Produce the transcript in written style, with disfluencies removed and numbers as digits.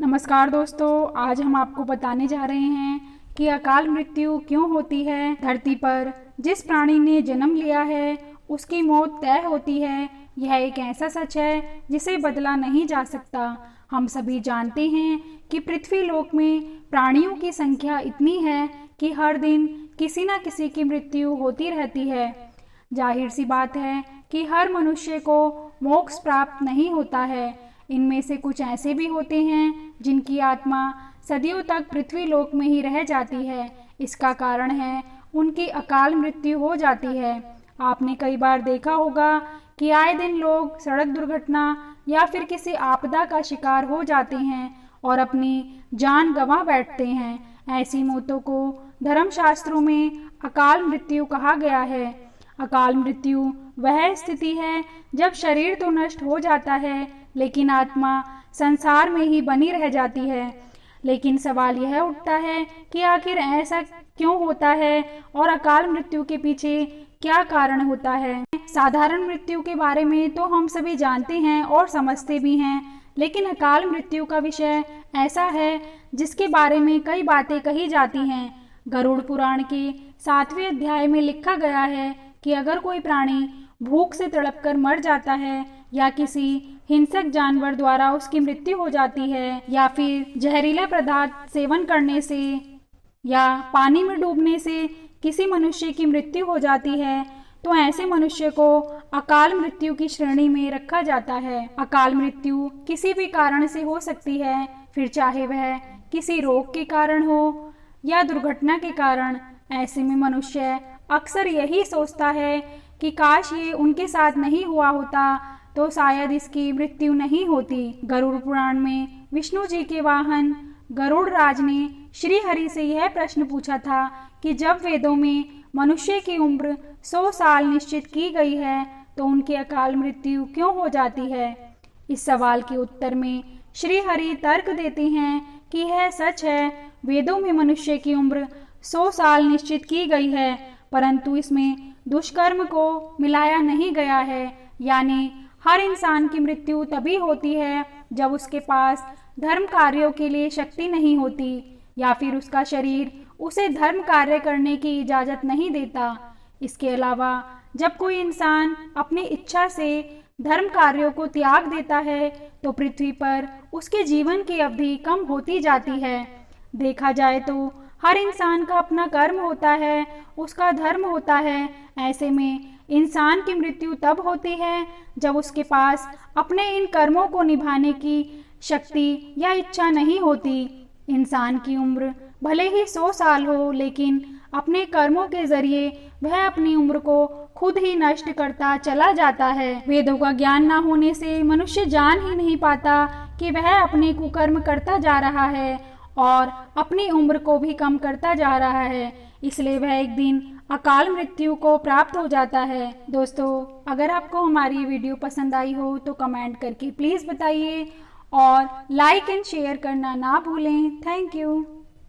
नमस्कार दोस्तों, आज हम आपको बताने जा रहे हैं कि अकाल मृत्यु क्यों होती है। धरती पर जिस प्राणी ने जन्म लिया है उसकी मौत तय होती है। यह एक ऐसा सच है जिसे बदला नहीं जा सकता। हम सभी जानते हैं कि पृथ्वी लोक में प्राणियों की संख्या इतनी है कि हर दिन किसी न किसी की मृत्यु होती रहती है। जाहिर सी बात है कि हर मनुष्य को मोक्ष प्राप्त नहीं होता है। इनमें से कुछ ऐसे भी होते हैं जिनकी आत्मा सदियों तक पृथ्वी लोक में ही रह जाती है। इसका कारण है उनकी अकाल मृत्यु हो जाती है। आपने कई बार देखा होगा कि आए दिन लोग सड़क दुर्घटना या फिर किसी आपदा का शिकार हो जाते हैं और अपनी जान गंवा बैठते हैं। ऐसी मौतों को धर्मशास्त्रों में अकाल मृत्यु कहा गया है। अकाल मृत्यु वह स्थिति है जब शरीर तो नष्ट हो जाता है लेकिन आत्मा संसार में ही बनी रह जाती है। लेकिन सवाल यह उठता है कि आखिर ऐसा क्यों होता है और अकाल मृत्यु के पीछे क्या कारण होता है। साधारण मृत्यु के बारे में तो हम सभी जानते हैं और समझते भी हैं, लेकिन अकाल मृत्यु का विषय ऐसा है जिसके बारे में कई बातें कही जाती हैं। गरुड़ पुराण के 7वें अध्याय में लिखा गया है कि अगर कोई प्राणी भूख से तड़पकर मर जाता है या किसी हिंसक जानवर द्वारा उसकी मृत्यु हो जाती है या फिर जहरीला पदार्थ सेवन करने से या पानी में डूबने से किसी मनुष्य की मृत्यु हो जाती है तो ऐसे मनुष्य को अकाल मृत्यु की श्रेणी में रखा जाता है। अकाल मृत्यु किसी भी कारण से हो सकती है, फिर चाहे वह किसी रोग के कारण हो या दुर्घटना के कारण। ऐसे में मनुष्य अक्सर यही सोचता है कि काश ये उनके साथ नहीं हुआ होता तो शायद इसकी मृत्यु नहीं होती। गरुड़ पुराण में विष्णु जी के वाहन गरुड़ राज ने श्री हरि से यह प्रश्न पूछा था कि जब वेदों में मनुष्य की उम्र 100 साल निश्चित की गई है तो उनकी अकाल मृत्यु क्यों हो जाती है। इस सवाल के उत्तर में श्री हरि तर्क देते हैं कि यह सच है, वेदों में मनुष्य की उम्र 100 साल निश्चित की गई है, परंतु इसमें दुष्कर्म को मिलाया नहीं गया है। यानी हर इंसान की मृत्यु तभी होती है जब उसके पास धर्म कार्यों के लिए शक्ति नहीं होती या फिर उसका शरीर उसे धर्म कार्य करने की इजाज़त नहीं देता। इसके अलावा जब कोई इंसान अपनी इच्छा से धर्म कार्यों को त्याग देता है तो पृथ्वी पर उसके जीवन की अवधि कम होती जाती है। देखा जाए तो हर इंसान का अपना कर्म होता है, उसका धर्म होता है। ऐसे में इंसान की मृत्यु तब होती है जब उसके पास अपने इन कर्मों को निभाने की शक्ति या इच्छा नहीं होती। इंसान की उम्र भले ही 100 साल हो, लेकिन अपने कर्मों के जरिए वह अपनी उम्र को खुद ही नष्ट करता चला जाता है। वेदों का ज्ञान न होने से मनुष्य जान ही नहीं पाता कि वह अपने कुकर्म करता जा रहा है और अपनी उम्र को भी कम करता जा रहा है, इसलिए वह एक दिन अकाल मृत्यु को प्राप्त हो जाता है। दोस्तों, अगर आपको हमारी वीडियो पसंद आई हो तो कमेंट करके प्लीज़ बताइए और लाइक एंड शेयर करना ना भूलें। Thank you.